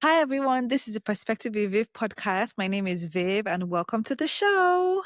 Hi, everyone. This is the Perspective with Viv podcast. My name is Viv, and welcome to the show.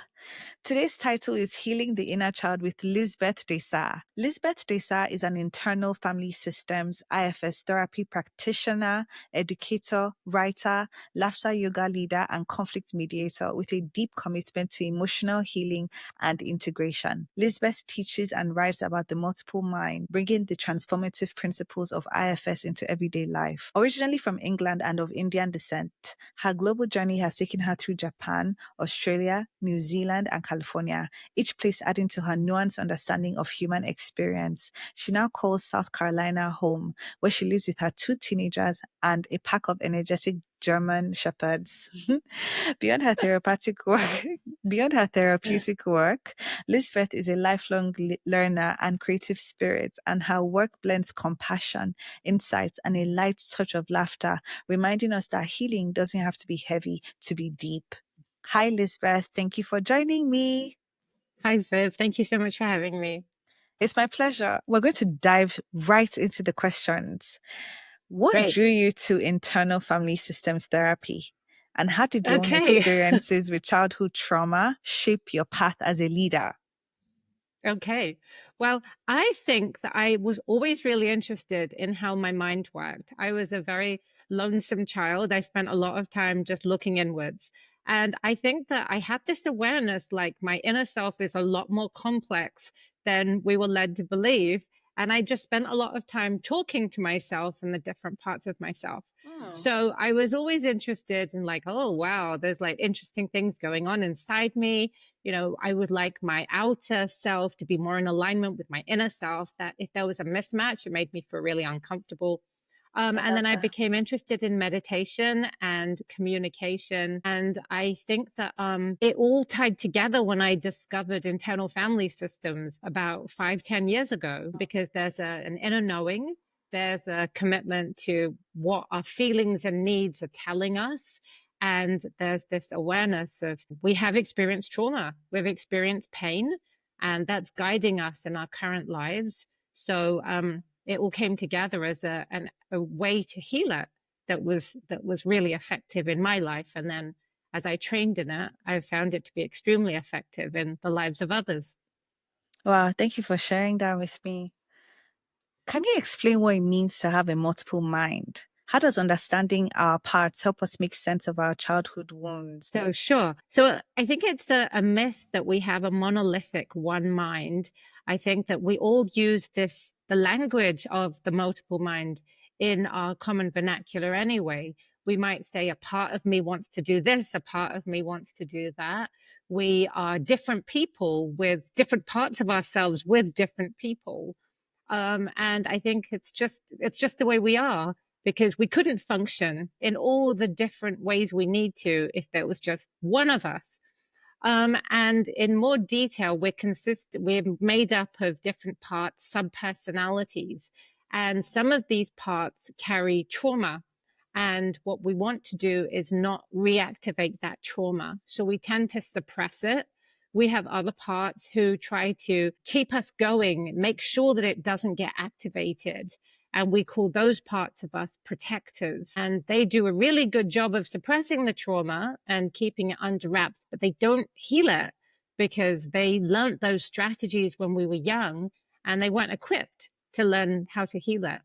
Today's title is Healing the Inner Child with Lizbeth De Sa. Lizbeth De Sa is an internal family systems IFS therapy practitioner, educator, writer, laughter yoga leader, and conflict mediator with a deep commitment to emotional healing and integration. Lizbeth teaches and writes about the multiple mind, bringing the transformative principles of IFS into everyday life. Originally from England and of Indian descent, her global journey has taken her through Japan, Australia, New Zealand, and California, each place adding to her nuanced understanding of human experience. She now calls South Carolina home, where she lives with her two teenagers and a pack of energetic German shepherds. Beyond her therapeutic work, beyond her therapeutic work, Lisbeth is a lifelong learner and creative spirit, and her work blends compassion, insight, and a light touch of laughter, reminding us that healing doesn't have to be heavy to be deep. Hi, Lisbeth. Thank you for joining me. Hi, Viv. Thank you so much for having me. It's my pleasure. We're going to dive right into the questions. What Great. drew you to internal family systems therapy? And how did your own Okay. experiences with childhood trauma shape your path as a leader? Okay. Well, I think that I was always really interested in how my mind worked. I was a very lonesome child. I spent a lot of time just looking inwards. And I think that I had this awareness like my inner self is a lot more complex than we were led to believe. And I just spent a lot of time talking to myself and the different parts of myself. Oh. So I was always interested in like, oh, wow, there's like interesting things going on inside me. I would like my outer self to be more in alignment with my inner self, that if there was a mismatch, it made me feel really uncomfortable. I And love then I that. became interested in meditation and communication. And I think that it all tied together when I discovered internal family systems about 5, 10 years ago, because there's an inner knowing. There's a commitment to what our feelings and needs are telling us. And there's this awareness of we have experienced trauma, we've experienced pain, and that's guiding us in our current lives. So it all came together as a way to heal it that was really effective in my life. And then as I trained in it, I found it to be extremely effective in the lives of others. Wow, thank you for sharing that with me. Can you explain what it means to have a multiple mind? How does understanding our parts help us make sense of our childhood wounds? So sure. So I think it's a myth that we have a monolithic one mind. I think that we all use the language of the multiple mind in our common vernacular anyway. We might say a part of me wants to do this, a part of me wants to do that. We are different people with different parts of ourselves with different people. And I think it's just the way we are, because we couldn't function in all the different ways we need to if there was just one of us. And in more detail, we're made up of different parts, subpersonalities, and some of these parts carry trauma. And what we want to do is not reactivate that trauma. So we tend to suppress it. We have other parts who try to keep us going, make sure that it doesn't get activated. And we call those parts of us protectors. And they do a really good job of suppressing the trauma and keeping it under wraps, but they don't heal it because they learned those strategies when we were young and they weren't equipped to learn how to heal it.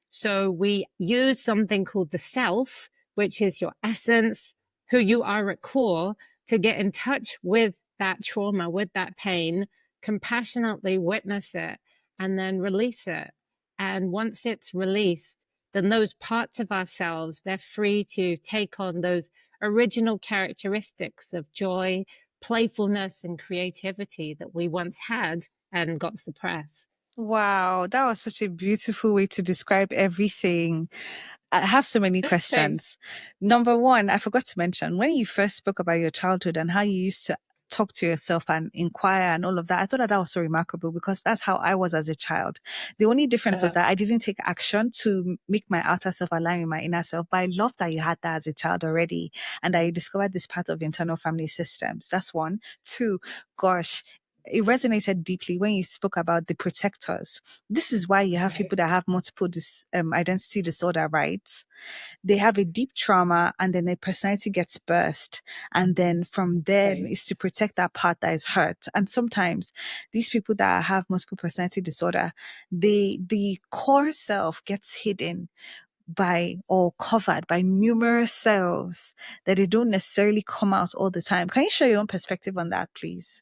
So we use something called the self, which is your essence, who you are at core, to get in touch with that trauma, with that pain, compassionately witness it, and then release it. And once it's released, then those parts of ourselves, they're free to take on those original characteristics of joy, playfulness, and creativity that we once had and got suppressed. Wow, that was such a beautiful way to describe everything. I have so many Thanks. questions. Number one, I forgot to mention when you first spoke about your childhood and how you used to talk to yourself and inquire and all of that. I thought that was so remarkable because that's how I was as a child. The only difference was that I didn't take action to make my outer self align with my inner self. But I love that you had that as a child already and that you discovered this part of internal family systems. That's one. Two, gosh. it resonated deeply when you spoke about the protectors. This is why you have people that have multiple identity disorder, right? They have a deep trauma and then their personality gets burst. And then from then is to protect that part that is hurt. And sometimes these people that have multiple personality disorder, the core self gets hidden by or covered by numerous selves that they don't necessarily come out all the time. Can you share your own perspective on that, please?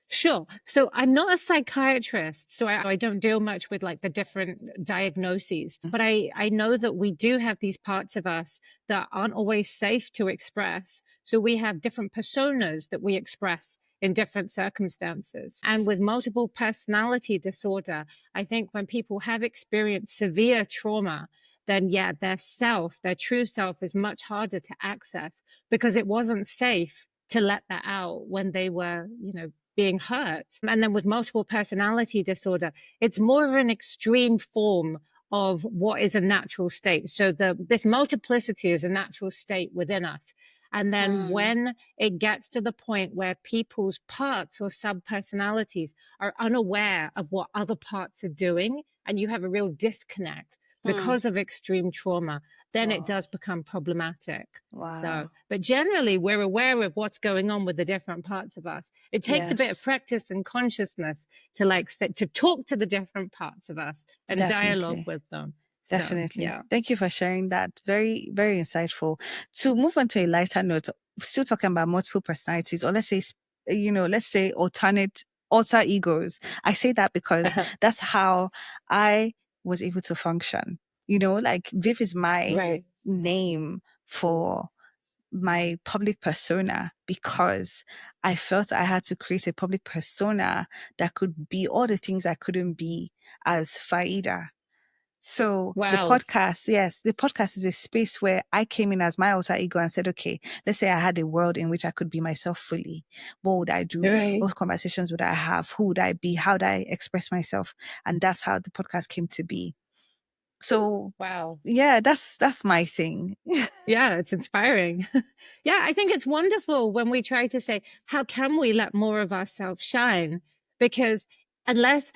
Sure. So I'm not a psychiatrist, so I don't deal much with like the different diagnoses, but I know that we do have these parts of us that aren't always safe to express. So we have different personas that we express in different circumstances. And with multiple personality disorder, I think when people have experienced severe trauma, then yeah, their true self is much harder to access because it wasn't safe to let that out when they were, being hurt. And then with multiple personality disorder, it's more of an extreme form of what is a natural state. So this multiplicity is a natural state within us. And then when it gets to the point where people's parts or sub-personalities are unaware of what other parts are doing, and you have a real disconnect because of extreme trauma, then it does become problematic. Wow. So, but generally, we're aware of what's going on with the different parts of us. It takes a bit of practice and consciousness to talk to the different parts of us and dialogue with them. Definitely. So, yeah. Thank you for sharing that. Very, very insightful. To move on to a lighter note, still talking about multiple personalities, or let's say alter egos. I say that because that's how I was able to function. Like Viv is my name for my public persona because I felt I had to create a public persona that could be all the things I couldn't be as Faida. So the podcast, yes, the podcast is a space where I came in as my alter ego and said, okay, let's say I had a world in which I could be myself fully. What would I do? What conversations would I have? Who would I be? How would I express myself? And that's how the podcast came to be. So, yeah, that's my thing. Yeah, it's inspiring. Yeah, I think it's wonderful when we try to say, how can we let more of ourselves shine? Because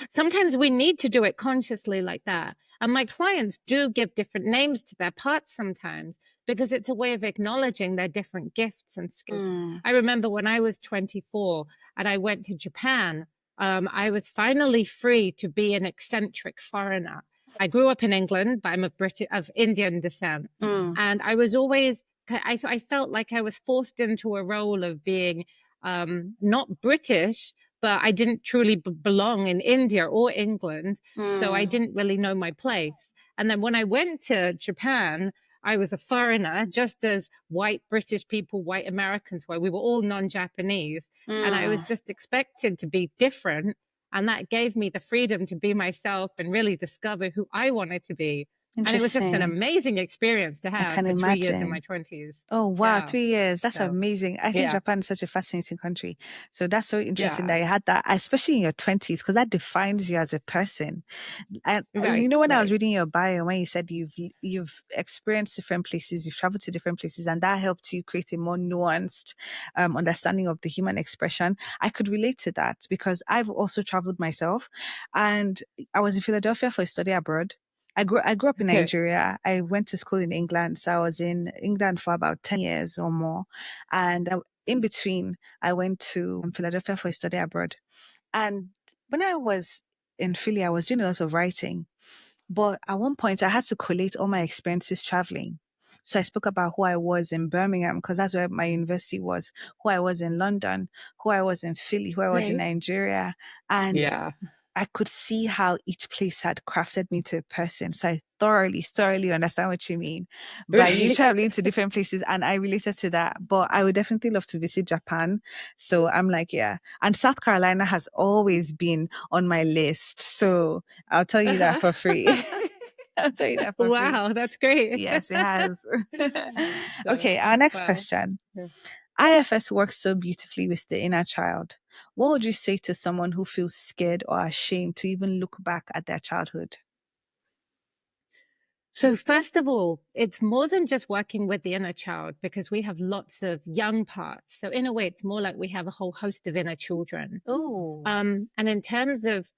sometimes we need to do it consciously like that. And my clients do give different names to their parts sometimes because it's a way of acknowledging their different gifts and skills. I remember when I was 24 and I went to Japan, I was finally free to be an eccentric foreigner. I grew up in England, but I'm of Indian descent. And I was always, I felt like I was forced into a role of being not British, but I didn't truly belong in India or England. So I didn't really know my place. And then when I went to Japan, I was a foreigner, just as white British people, white Americans were. We were all non-Japanese. And I was just expected to be different. And that gave me the freedom to be myself and really discover who I wanted to be. And it was just an amazing experience to have for 3 years in my 20s. Oh, wow. Yeah. 3 years. That's amazing. I think Japan is such a fascinating country. So that's so interesting that you had that, especially in your 20s, because that defines you as a person. And when I was reading your bio, when you said you've experienced different places, you've traveled to different places, and that helped you create a more nuanced understanding of the human expression, I could relate to that because I've also traveled myself. And I was in Philadelphia for a study abroad. I grew up in Nigeria. I went to school in England. So I was in England for about 10 years or more. And in between, I went to Philadelphia for a study abroad. And when I was in Philly, I was doing a lot of writing. But at one point, I had to collate all my experiences traveling. So I spoke about who I was in Birmingham, because that's where my university was, who I was in London, who I was in Philly, who I was in Nigeria. And I could see how each place had crafted me to a person. So I thoroughly understand what you mean by you traveling to different places. And I related to that. But I would definitely love to visit Japan. So I'm like, yeah. And South Carolina has always been on my list. So I'll tell you that for free. I'll tell you that for free. Wow, that's great. Yes, it has. Okay, our next question. IFS works so beautifully with the inner child. What would you say to someone who feels scared or ashamed to even look back at their childhood? So first of all, it's more than just working with the inner child, because we have lots of young parts. So in a way, it's more like we have a whole host of inner children. Oh, And in terms of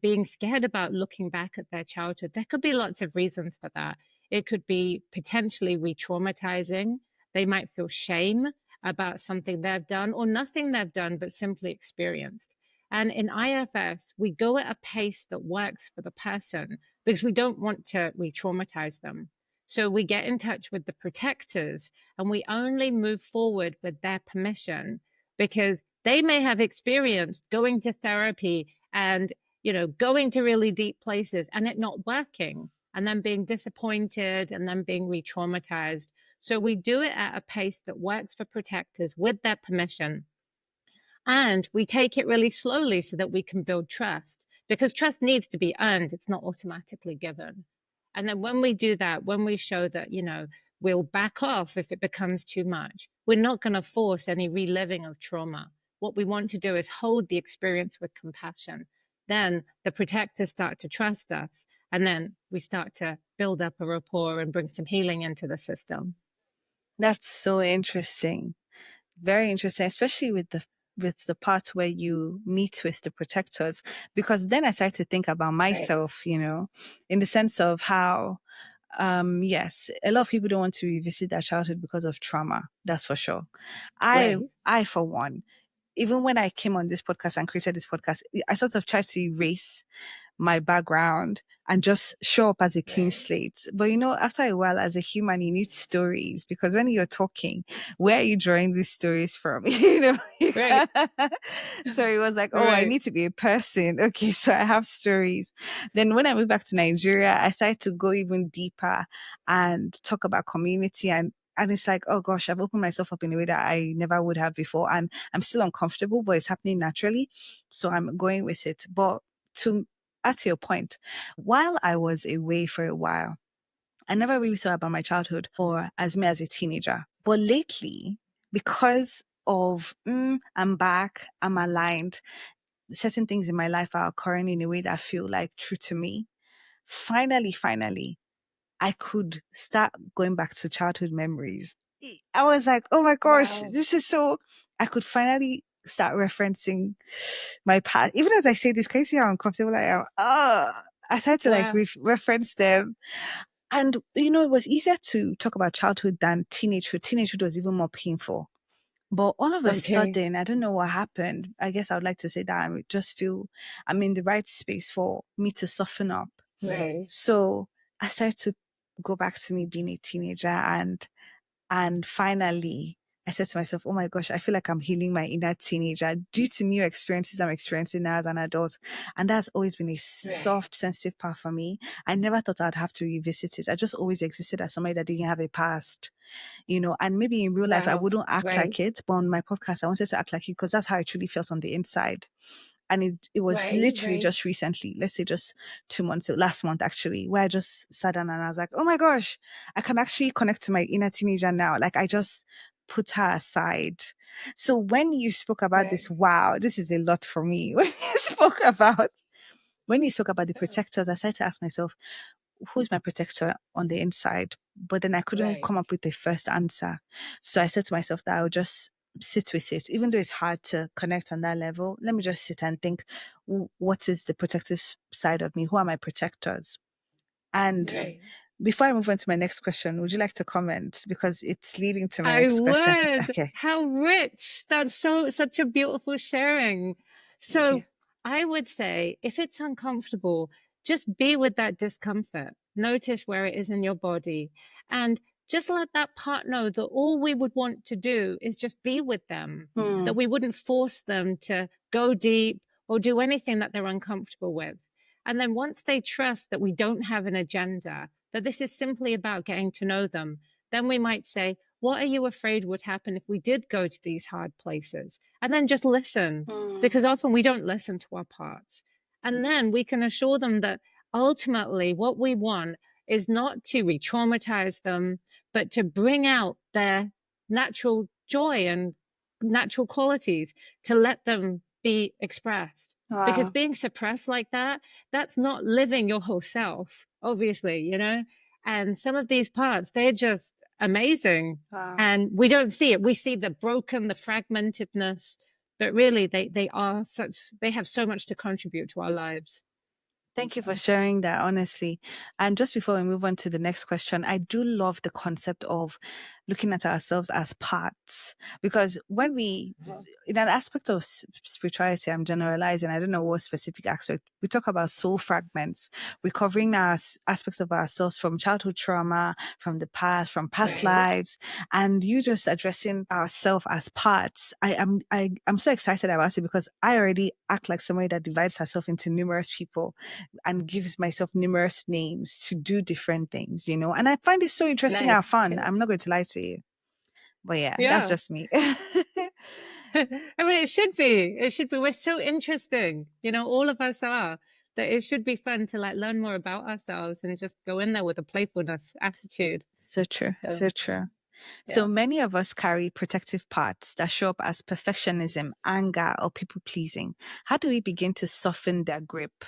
being scared about looking back at their childhood, there could be lots of reasons for that. It could be potentially re-traumatizing. They might feel shame about something they've done or nothing they've done, but simply experienced. And in IFS, we go at a pace that works for the person because we don't want to re-traumatize them. So we get in touch with the protectors and we only move forward with their permission, because they may have experienced going to therapy and, going to really deep places and it not working, and then being disappointed and then being re-traumatized. So we do it at a pace that works for protectors with their permission. And we take it really slowly so that we can build trust, because trust needs to be earned. It's not automatically given. And then when we do that, when we show that, we'll back off if it becomes too much, we're not going to force any reliving of trauma. What we want to do is hold the experience with compassion. Then the protectors start to trust us. And then we start to build up a rapport and bring some healing into the system. that's so interesting. Very interesting, especially with the part where you meet with the protectors, because then I start to think about Right. myself, in the sense of how yes, a lot of people don't want to revisit their childhood because of trauma. That's for sure. I Right. I for one, even when I came on this podcast and created this podcast, I sort of tried to erase my background and just show up as a clean Right. slate. But after a while, as a human, you need stories, because when you're talking, where are you drawing these stories from? Right. So it was like, oh, I Right. need to be a person. Okay, so I have stories. Then when I moved back to Nigeria, I started to go even deeper and talk about community, and it's like, oh gosh, I've opened myself up in a way that I never would have before. And I'm still uncomfortable, but it's happening naturally. So I'm going with it. But to add to your point, while I was away for a while, I never really thought about my childhood or as me as a teenager. But lately, because of I'm back, I'm aligned, certain things in my life are occurring in a way that feel like true to me. Finally, I could start going back to childhood memories. I was like, oh my gosh, Wow. this is so, I could finally start referencing my past. Even as I say this, can you see how uncomfortable I am? I started to like Wow. reference them. And, it was easier to talk about childhood than teenagehood. Teenagehood was even more painful. But all of a Okay. sudden, I don't know what happened. I guess I would like to say that I just feel I'm in the right space for me to soften up. Right. So I started to go back to me being a teenager, and finally I said to myself, oh my gosh, I feel like I'm healing my inner teenager due to new experiences I'm experiencing now as an adult. And that's always been a Right. soft, sensitive part for me. I never thought I'd have to revisit it. I just always existed as somebody that didn't have a past, and maybe in real life I Wow. wouldn't act Right. like it, but on my podcast I wanted to act like it because that's how I truly felt on the inside. And it was Right. literally Right. just recently, let's say just 2 months, last month actually, where I just sat down and I was like, oh my gosh, I can actually connect to my inner teenager now. Like I just put her aside. So when you spoke about Right. this, wow, this is a lot for me. When you spoke about the protectors, I started to ask myself, who's my protector on the inside? But then I couldn't Right. come up with a first answer. So I said to myself that I would just sit with it. Even though it's hard to connect on that level, let me just sit and think, what is the protective side of me? Who are my protectors? And Right. before I move on to my next question, would you like to comment? Because it's leading to my I next question. would. Okay. How rich. That's such a beautiful sharing. Thank you. So I would say if it's uncomfortable, just be with that discomfort. Notice where it is in your body and just let that part know that all we would want to do is just be with them, that Hmm. we wouldn't force them to go deep or do anything that they're uncomfortable with. And then once they trust that we don't have an agenda, that this is simply about getting to know them, then we might say, what are you afraid would happen if we did go to these hard places? And then just listen, Hmm. because often we don't listen to our parts. And then we can assure them that ultimately what we want is not to re traumatize them, but to bring out their natural joy and natural qualities, to let them be expressed. Because Wow. being suppressed like that, that's not living your whole self, obviously, And some of these parts, they're just amazing. Wow. And we don't see it. We see the broken, the fragmentedness, but really they have so much to contribute to our lives. Thank you for sharing that, honestly. And just before we move on to the next question, I do love the concept of looking at ourselves as parts because when we, in an aspect of spirituality, I'm generalizing, I don't know what specific aspect, we talk about soul fragments, recovering our aspects of ourselves from childhood trauma, from the past, from past lives, and you just addressing ourselves as parts. I'm so excited about it because I already act like somebody that divides herself into numerous people and gives myself numerous names to do different things, you know. And I find it so interesting and Nice. fun. I'm not going to lie to you. But yeah, that's Yeah. just me. I mean, it should be. It should be. We're so interesting. All of us are. That it should be fun to like learn more about ourselves and just go in there with a playfulness attitude. So true. So, So true. So yeah. many of us carry protective parts that show up as perfectionism, anger, or people pleasing. How do we begin to soften their grip?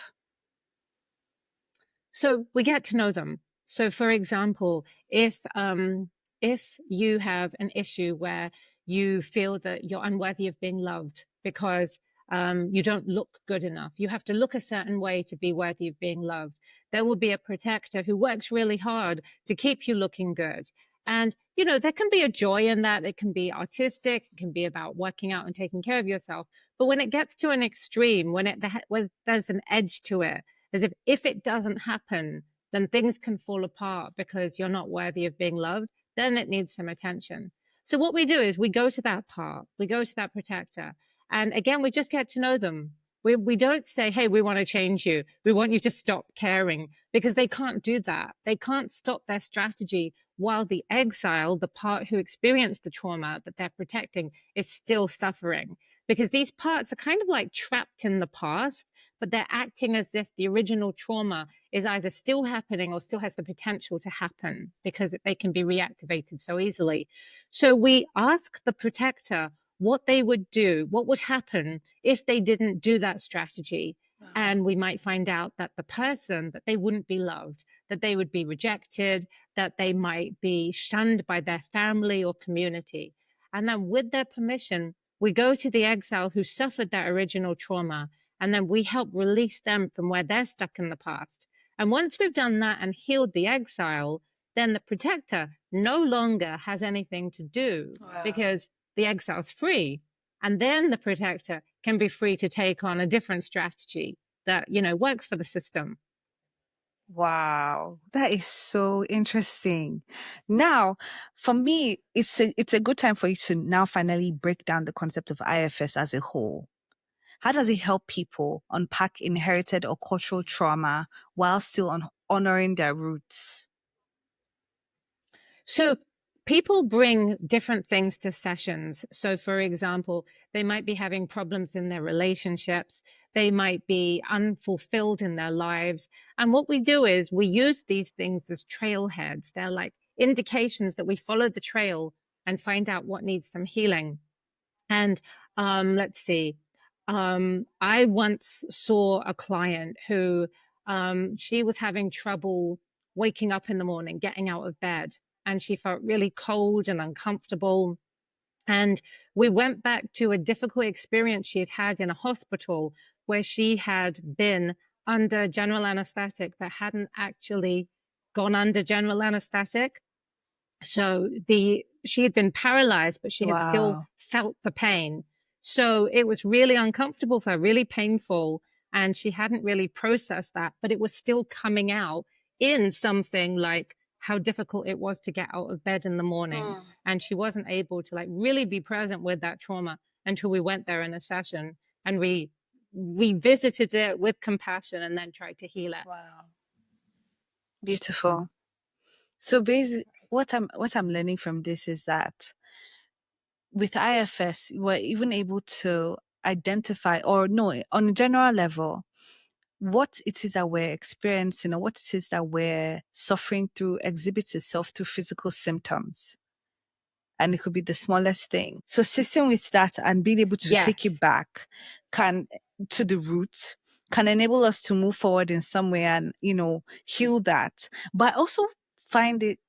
So we get to know them. So for example, if you have an issue where you feel that you're unworthy of being loved because you don't look good enough, you have to look a certain way to be worthy of being loved. There will be a protector who works really hard to keep you looking good. And, there can be a joy in that. It can be artistic. It can be about working out and taking care of yourself. But when it gets to an extreme, when there's an edge to it, as if it doesn't happen, then things can fall apart because you're not worthy of being loved. Then it needs some attention. So what we do is we go to that part, we go to that protector. And again, we just get to know them. We don't say, hey, we want to change you. We want you to stop caring, because they can't do that. They can't stop their strategy while the exile, the part who experienced the trauma that they're protecting, is still suffering. Because these parts are kind of like trapped in the past, but they're acting as if the original trauma is either still happening or still has the potential to happen because they can be reactivated so easily. So we ask the protector what they would do, what would happen if they didn't do that strategy. And we might find out that that they wouldn't be loved, that they would be rejected, that they might be shunned by their family or community. And then with their permission, we go to the exile who suffered that original trauma, and then we help release them from where they're stuck in the past. And once we've done that and healed the exile, then the protector no longer has anything to do because the exile's free. And then the protector can be free to take on a different strategy that, works for the system. Wow, that is so interesting. Now, for me, it's a good time for you to now finally break down the concept of IFS as a whole. How does it help people unpack inherited or cultural trauma while still honoring their roots? So people bring different things to sessions. So for example, they might be having problems in their relationships. They might be unfulfilled in their lives. And what we do is we use these things as trailheads. They're like indications that we follow the trail and find out what needs some healing. And let's see. I once saw a client who she was having trouble waking up in the morning, getting out of bed, and she felt really cold and uncomfortable. And we went back to a difficult experience she had had in a hospital where she had been under general anesthetic but hadn't actually gone under general anesthetic. So she had been paralyzed, but she had still Wow. felt the pain. So it was really uncomfortable for her, really painful. And she hadn't really processed that, but it was still coming out in something like how difficult it was to get out of bed in the morning. And she wasn't able to like really be present with that trauma until we went there in a session and we revisited it with compassion and then tried to heal it. Wow. Beautiful. So basically, what I'm learning from this is that with IFS, we're even able to identify, or no, on a general level, what it is that we're experiencing or what it is that we're suffering through exhibits itself through physical symptoms. And it could be the smallest thing. So sitting with that and being able to take it Yes. back to the root can enable us to move forward in some way and, heal that. But I also find it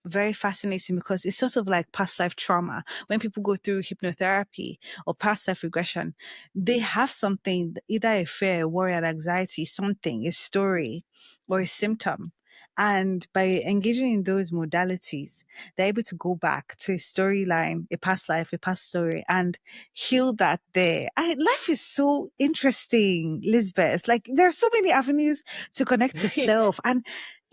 very fascinating because it's sort of like past life trauma. When people go through hypnotherapy or past life regression, they have something, either a fear, worry, and anxiety, something, a story or a symptom. And by engaging in those modalities, they're able to go back to a storyline, a past life, a past story, and heal that there. Life is so interesting, Lisbeth. Like there are so many avenues to connect to Right. self. And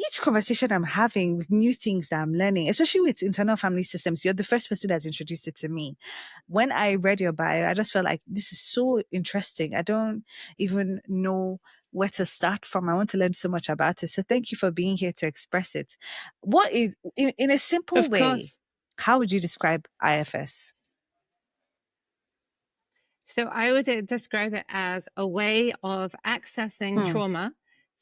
each conversation I'm having with new things that I'm learning, especially with internal family systems, you're the first person that's introduced it to me. When I read your bio, I just felt like this is so interesting. I don't even know where to start from. I want to learn so much about it. So thank you for being here to express it. What is, in a simple Of way, course. how would you describe IFS? So I would describe it as a way of accessing Hmm. trauma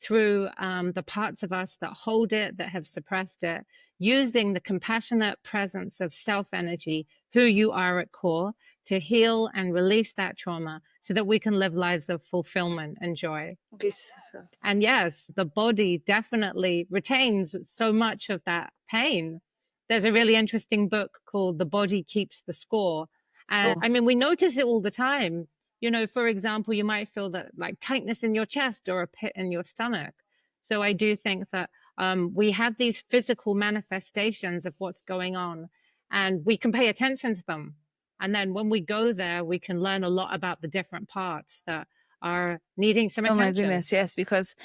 through the parts of us that hold it, that have suppressed it, using the compassionate presence of self energy, who you are at core, to heal and release that trauma so that we can live lives of fulfillment and joy. Beautiful. And yes, the body definitely retains so much of that pain. There's a really interesting book called The Body Keeps the Score. And Oh, I mean, we notice it all the time. You know, for example, you might feel that like tightness in your chest or a pit in your stomach. So I do think that we have these physical manifestations of what's going on and we can pay attention to them. And then when we go there, we can learn a lot about the different parts that are needing some oh my attention. goodness, yes, because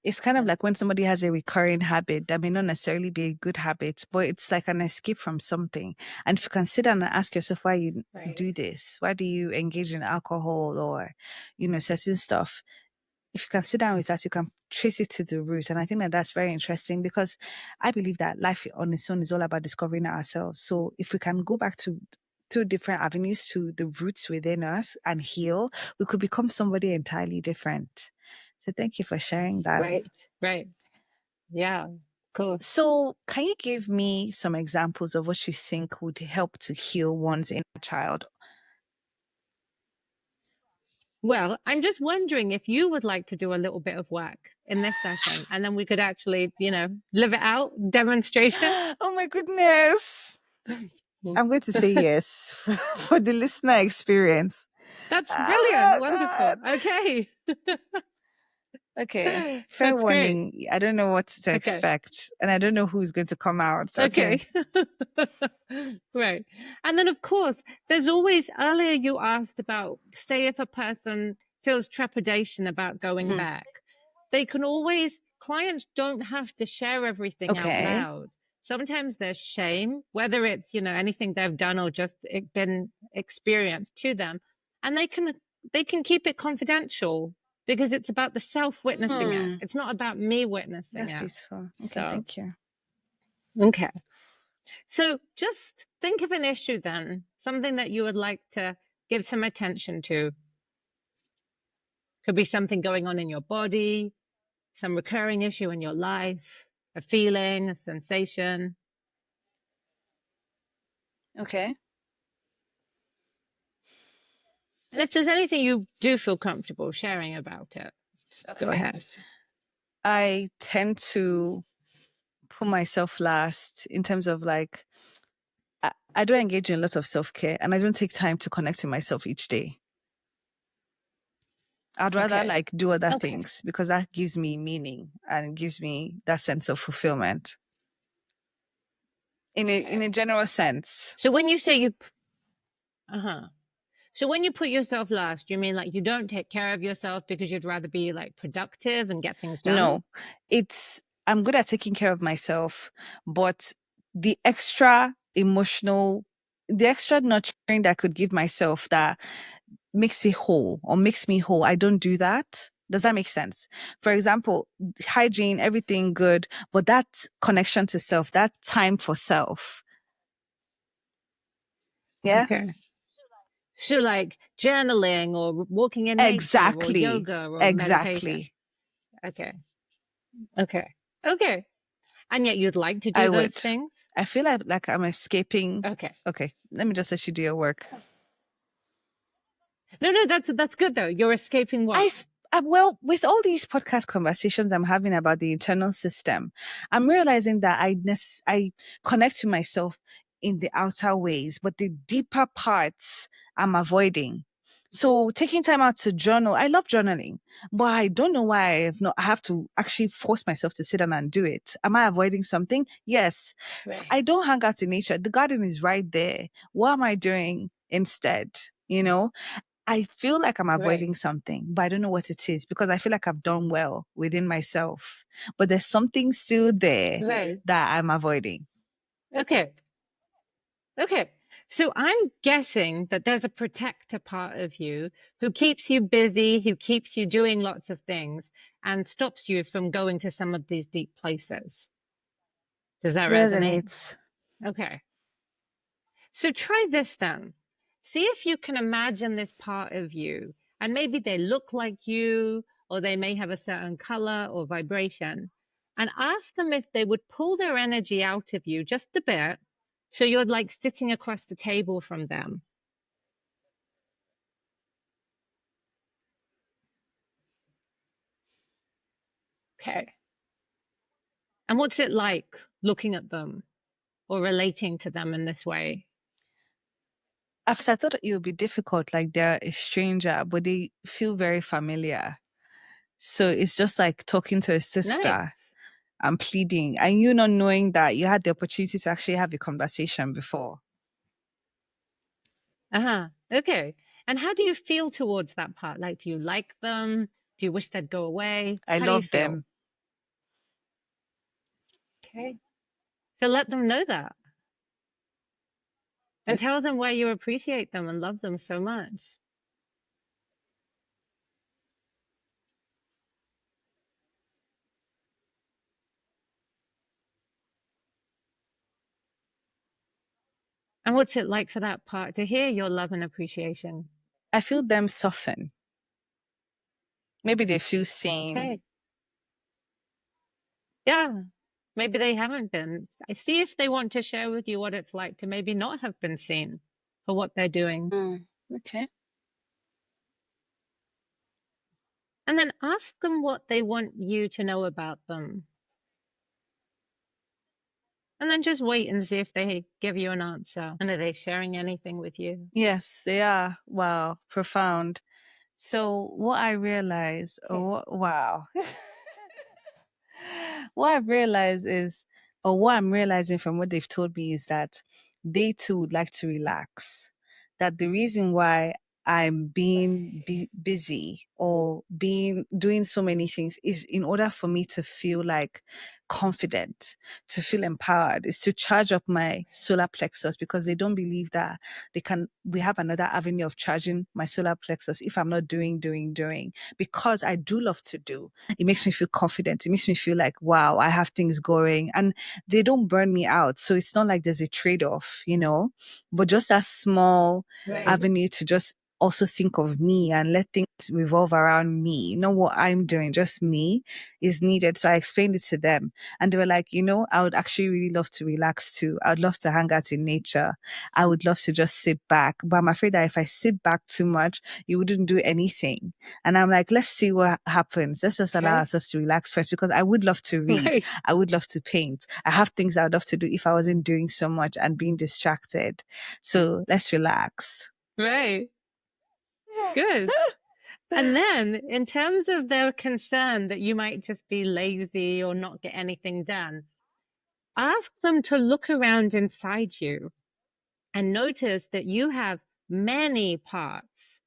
it's kind of like when somebody has a recurring habit that may not necessarily be a good habit, but it's like an escape from something. And if you consider and ask yourself why you Right. do this, why do you engage in alcohol or, certain stuff? If you can sit down with that, you can trace it to the root. And I think that that's very interesting because I believe that life on its own is all about discovering ourselves. So if we can go back to two different avenues to the roots within us and heal, we could become somebody entirely different. So thank you for sharing that. Right. Right. Yeah. Of course. So can you give me some examples of what you think would help to heal one's inner child? Well, I'm just wondering if you would like to do a little bit of work in this session and then we could actually, live it out, demonstration. Oh my goodness. I'm going to say yes for the listener experience. That's brilliant. Oh Wonderful. God. Okay. Okay. Fair That's great. warning. I don't know what to Okay. expect. And I don't know who's going to come out. Okay. Okay. Right. And then, of course, there's always, earlier you asked about, say, if a person feels trepidation about going Hmm. back, they can always, clients don't have to share everything out Okay. loud. Sometimes there's shame, whether it's, anything they've done or just been experienced to them. And they can keep it confidential because it's about the self witnessing it. Hmm. It's not about me witnessing That's it. beautiful. Okay. So, Thank you. okay. So just think of an issue then, something that you would like to give some attention to. Could be something going on in your body, some recurring issue in your life, a feeling, a sensation. Okay. And if there's anything you do feel comfortable sharing about it, go Okay. ahead. I tend to put myself last in terms of like, I don't engage in a lot of self care and I don't take time to connect with myself each day. I'd rather Okay. like do other Okay. things because that gives me meaning and gives me that sense of fulfillment in a Okay. general sense. So when you say uh-huh. So when you put yourself last, you mean like you don't take care of yourself because you'd rather be like productive and get things done? No, I'm good at taking care of myself, but the extra emotional, the extra nurturing that I could give myself that makes it whole or makes me whole, I don't do that. Does that make sense? For example, hygiene, everything good, but that connection to self, that time for self. Yeah, Okay. So like journaling or walking in nature or exactly. yoga or meditation. Exactly. Okay. Okay. Okay. And yet you'd like to I do those would. things? I feel like I'm escaping. Okay. Okay, let me just let you do your work. No, that's good though. You're escaping I what? Well, with all these podcast conversations I'm having about the internal system, I'm realizing that I connect to myself in the outer ways, but the deeper parts I'm avoiding. So taking time out to journal, I love journaling, but I don't know why I have to actually force myself to sit down and do it. Am I avoiding something? Yes. Right. I don't hang out in nature. The garden is right there. What am I doing instead? You know? I feel like I'm Right. avoiding something, but I don't know what it is because I feel like I've done well within myself. But there's something still there Right. that I'm avoiding. Okay. Okay. So I'm guessing that there's a protector part of you who keeps you busy, who keeps you doing lots of things and stops you from going to some of these deep places. Does that resonate? Resonates. Okay. So try this then. See if you can imagine this part of you, and maybe they look like you, or they may have a certain color or vibration, and ask them if they would pull their energy out of you just a bit. So you're like sitting across the table from them. Okay. And what's it like looking at them or relating to them in this way? At first, I thought it would be difficult, like they're a stranger, but they feel very familiar. So it's just like talking to a sister Nice. and pleading, and you not knowing that you had the opportunity to actually have a conversation before. Uh-huh. Okay. And how do you feel towards that part? Like, do you like them? Do you wish they'd go away? I How do you love feel? them. Okay. So let them know that and tell them why you appreciate them and love them so much. And what's it like for that part to hear your love and appreciation? I feel them soften. Maybe they feel seen. Okay. Yeah. Maybe they haven't been. I see if they want to share with you what it's like to maybe not have been seen for what they're doing. Mm, okay. And then ask them what they want you to know about them. And then just wait and see if they give you an answer. And are they sharing anything with you? Yes, they are. Wow, profound. So what I realized, Okay. wow, what I realized is, or what I'm realizing from what they've told me is that they too would like to relax. That the reason why I'm being busy or being doing so many things is in order for me to feel like confident, to feel empowered, is to charge up my solar plexus because they don't believe that we have another avenue of charging my solar plexus if I'm not doing, because I do love to do. It makes me feel confident. It makes me feel like, wow, I have things going and they don't burn me out. So it's not like there's a trade off, but just that small Right. avenue to just also think of me and let things revolve around me. Not what I'm doing, just me is needed. So I explained it to them and they were like, I would actually really love to relax too. I would love to hang out in nature. I would love to just sit back. But I'm afraid that if I sit back too much, you wouldn't do anything. And I'm like, let's see what happens. Let's just allow Okay. ourselves to relax first because I would love to read. Right. I would love to paint. I have things I would love to do if I wasn't doing so much and being distracted. So let's relax. Right. Good. And then, in terms of their concern that you might just be lazy or not get anything done, ask them to look around inside you and notice that you have many parts.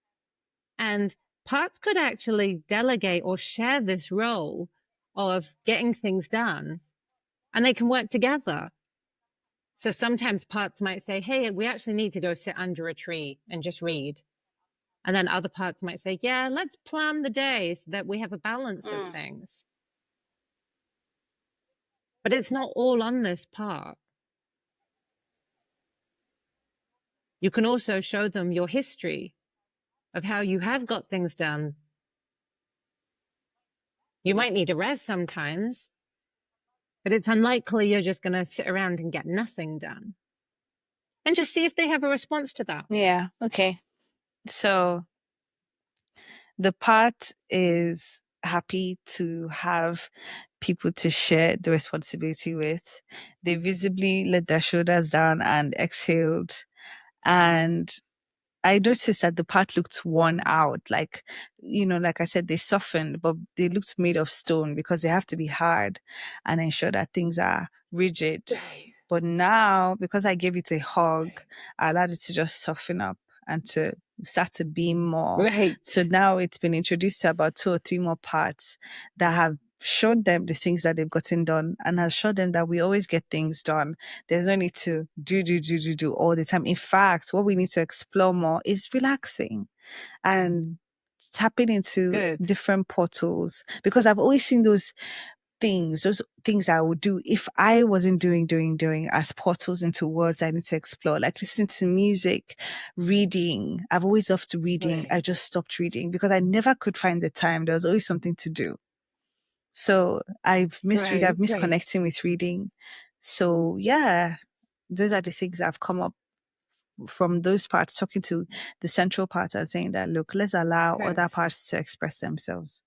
And parts could actually delegate or share this role of getting things done, and they can work together. So sometimes parts might say, hey, we actually need to go sit under a tree and just read. And then other parts might say, yeah, let's plan the day so that we have a balance of things. But it's not all on this part. You can also show them your history of how you have got things done. You might need a rest sometimes, but it's unlikely you're just going to sit around and get nothing done. And just see if they have a response to that. Yeah. Okay. So The part is happy to have people to share the responsibility with. They visibly let their shoulders down and exhaled. And I noticed that the part looked worn out. Like, like I said, they softened, but they looked made of stone because they have to be hard and ensure that things are rigid. Right. But now, because I gave it a hug, Right. I allowed it to just soften up and to start to beam more. So Right. now it's been introduced to about two or three more parts that have showed them the things that they've gotten done and has showed them that we always get things done. There's no need to do all the time. In fact, what we need to explore more is relaxing and tapping into Good. different portals because I've always seen those things I would do if I wasn't doing as portals into worlds I need to explore, like listening to music, reading. I've always loved reading. I Right. just stopped reading because I never could find the time. There was always something to do. So I've missed reading. Right. I've missed Right. connecting with reading. So yeah, those are the things that have come up from those parts, talking to the central part and saying that, look, let's allow Good. other parts to express themselves.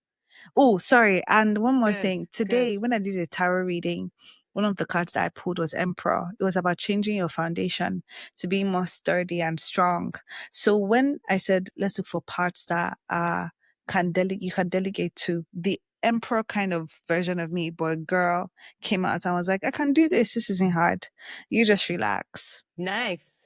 Oh, sorry. And one more Good. thing. Good. Today, when I did a tarot reading, one of the cards that I pulled was Emperor. It was about changing your foundation to be more sturdy and strong. So when I said, let's look for parts that you can delegate to, the Emperor kind of version of me, but a girl came out and was like, I can do this. This isn't hard. You just relax. Nice.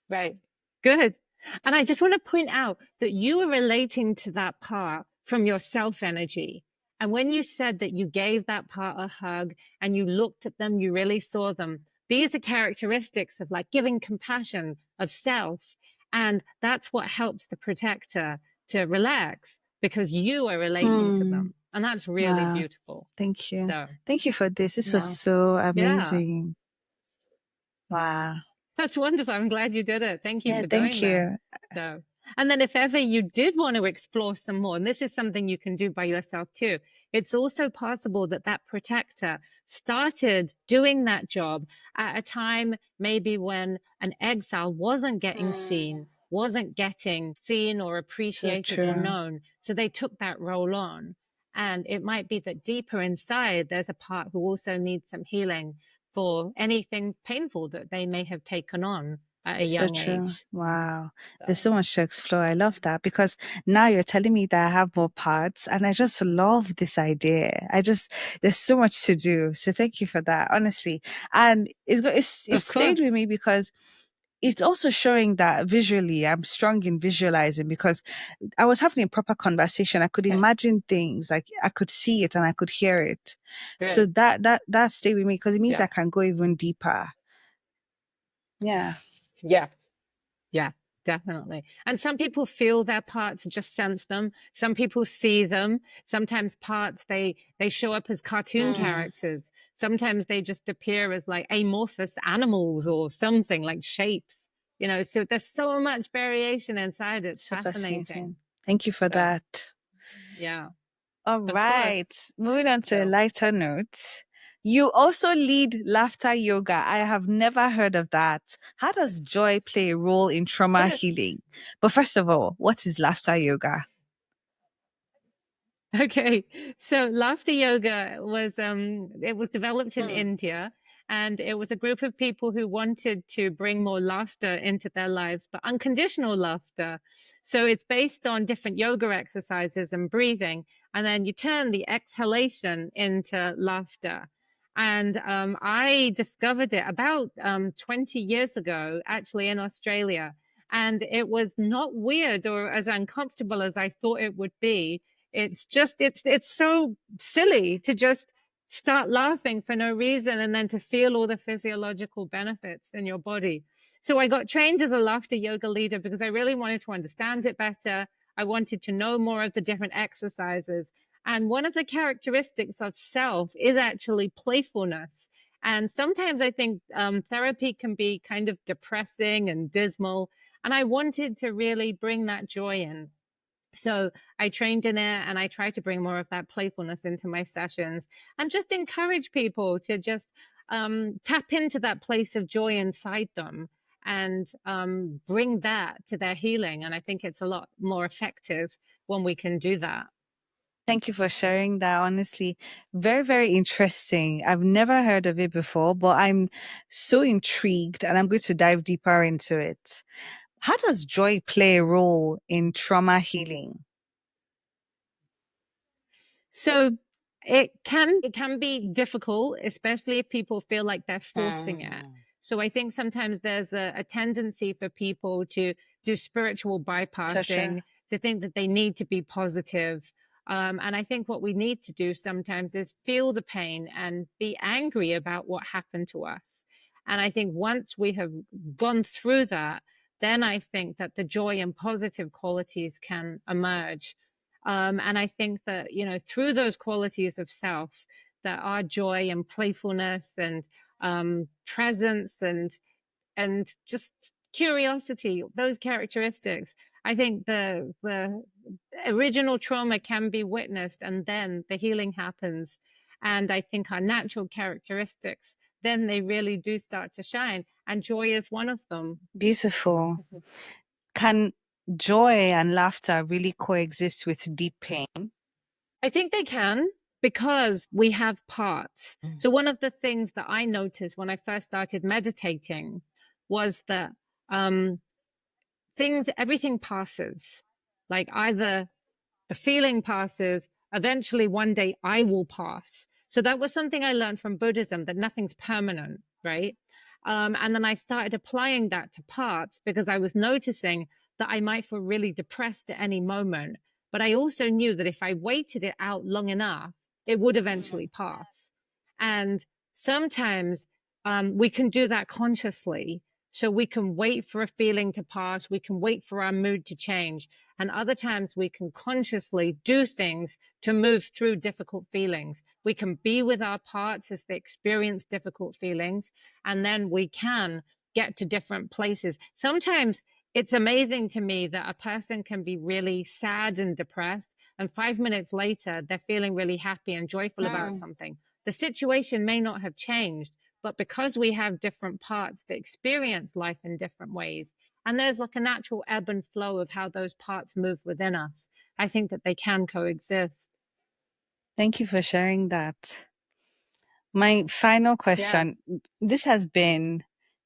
Right. Good. And I just want to point out that you were relating to that part from your self energy. And when you said that you gave that part a hug and you looked at them, you really saw them. These are characteristics of like giving compassion of self. And that's what helps the protector to relax because you are relating to Hmm. them. And that's really Wow. beautiful. Thank you. So, Thank you for this. This was yeah. so Yeah. amazing. Wow. That's wonderful. I'm glad you did it. Thank you Yeah, for thank doing that. you. So, and then if ever you did want to explore some more, and this is something you can do by yourself too, it's also possible that that protector started doing that job at a time maybe when an exile wasn't getting Mm, seen or so appreciated or true. known. So they took that role on. And it might be that deeper inside, there's a part who also needs some healing for anything painful that they may have taken on at a So young true. age. Wow. There's So, so much to explore. I love that because now you're telling me that I have more parts and I just love this idea. There's so much to do. So thank you for that, honestly. And it of stayed with course. me because it's also showing that visually I'm strong in visualizing because I was having a proper conversation. I could Okay. imagine things like I could see it and I could hear it. So Good. that stayed with me because it means I Yeah. can go even deeper. Yeah. Yeah. Yeah. Definitely. And some people feel their parts, just sense them. Some people see them. Sometimes parts they show up as cartoon Mm, characters. Sometimes they just appear as like amorphous animals or something like shapes. So there's so much variation inside. It's so fascinating. fascinating. Thank you for So that. yeah, All of right. course. Moving on to a So lighter note. You also lead laughter yoga. I have never heard of that. How does joy play a role in trauma healing? But first of all, what is laughter yoga? Okay. So laughter yoga was it was developed in Mm, India, and it was a group of people who wanted to bring more laughter into their lives, but unconditional laughter. So it's based on different yoga exercises and breathing, and then you turn the exhalation into laughter. And I discovered it about 20 years ago, actually in Australia. And it was not weird or as uncomfortable as I thought it would be. It's so silly to just start laughing for no reason and then to feel all the physiological benefits in your body. So I got trained as a laughter yoga leader because I really wanted to understand it better. I wanted to know more of the different exercises. And one of the characteristics of self is actually playfulness. And sometimes I think therapy can be kind of depressing and dismal. And I wanted to really bring that joy in. So I trained in it and I try to bring more of that playfulness into my sessions and just encourage people to just tap into that place of joy inside them and bring that to their healing. And I think it's a lot more effective when we can do that. Thank you for sharing that. Honestly, very, very interesting. I've never heard of it before, but I'm so intrigued and I'm going to dive deeper into it. How does joy play a role in trauma healing? So it can be difficult, especially if people feel like they're forcing it. So I think sometimes there's a tendency for people to do spiritual So sure. bypassing, to think that they need to be positive. And I think what we need to do sometimes is feel the pain and be angry about what happened to us. And I think once we have gone through that, then I think that the joy and positive qualities can emerge. And I think that, through those qualities of self, that our joy and playfulness and presence and just curiosity, those characteristics, I think the original trauma can be witnessed and then the healing happens. And I think our natural characteristics, then they really do start to shine. And joy is one of them. Beautiful. Can joy and laughter really coexist with deep pain? I think they can because we have parts. So one of the things that I noticed when I first started meditating was that um, everything passes. Like either the feeling passes, eventually one day I will pass. So that was something I learned from Buddhism, that nothing's permanent, right? And then I started applying that to parts because I was noticing that I might feel really depressed at any moment. But I also knew that if I waited it out long enough, it would eventually pass. And sometimes we can do that consciously. So we can wait for a feeling to pass. We can wait for our mood to change. And other times we can consciously do things to move through difficult feelings. We can be with our parts as they experience difficult feelings, and then we can get to different places. Sometimes it's amazing to me that a person can be really sad and depressed, and 5 minutes later, they're feeling really happy and joyful about something. The situation may not have changed, but because we have different parts that experience life in different ways, and there's like a natural ebb and flow of how those parts move within us, I think that they can coexist. Thank you for sharing that. My final Yeah. question. This has been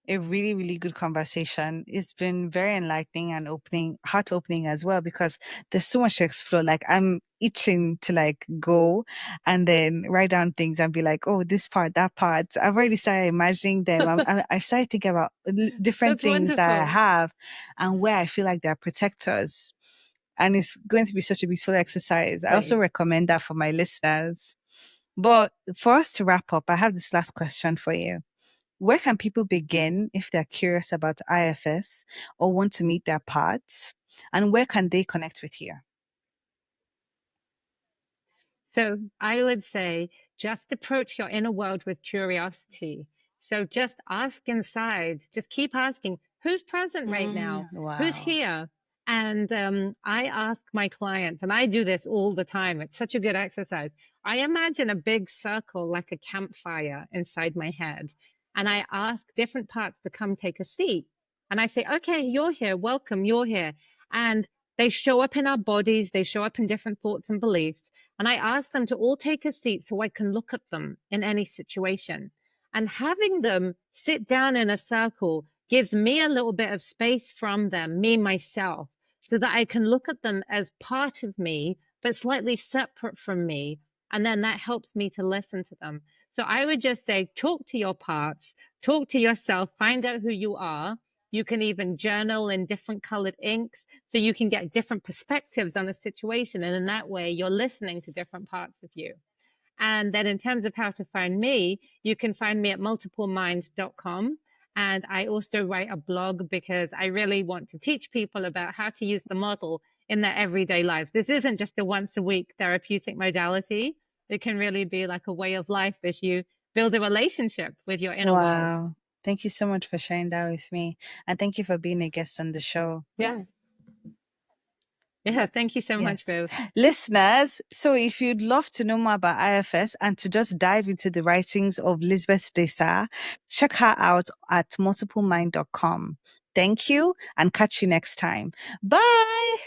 a really, really good conversation. It's been very enlightening and opening, heart opening as well, because there's so much to explore. Like I'm itching to like go and then write down things and be like, oh, this part, that part. I've already started imagining them. I've started thinking about different That's things that I wonderful. have and where I feel like they're protectors. And it's going to be such a beautiful exercise. I also Great. recommend that for my listeners. But for us to wrap up, I have this last question for you. Where can people begin if they're curious about IFS or want to meet their parts? And where can they connect with you? So I would say just approach your inner world with curiosity. So just ask inside, just keep asking, who's present right now? Who's Wow. here? And I ask my clients, and I do this all the time. It's such a good exercise. I imagine a big circle like a campfire inside my head. And I ask different parts to come take a seat. And I say, okay, you're here. Welcome. You're here. And they show up in our bodies. They show up in different thoughts and beliefs. And I ask them to all take a seat so I can look at them in any situation. And having them sit down in a circle gives me a little bit of space from them, me, myself, so that I can look at them as part of me, but slightly separate from me. And then that helps me to listen to them. So I would just say, talk to your parts, talk to yourself, find out who you are. You can even journal in different colored inks so you can get different perspectives on a situation. And in that way, you're listening to different parts of you. And then in terms of how to find me, you can find me at multiplemind.com. And I also write a blog because I really want to teach people about how to use the model in their everyday lives. This isn't just a once a week therapeutic modality. It can really be like a way of life as you build a relationship with your inner world. Wow. Thank you so much for sharing that with me. And thank you for being a guest on the show. Yeah. Yeah, thank you so much, Yes. Viv. Listeners, so if you'd love to know more about IFS and to just dive into the writings of Lizbeth De Sa, check her out at multiplemind.com. Thank you and catch you next time. Bye.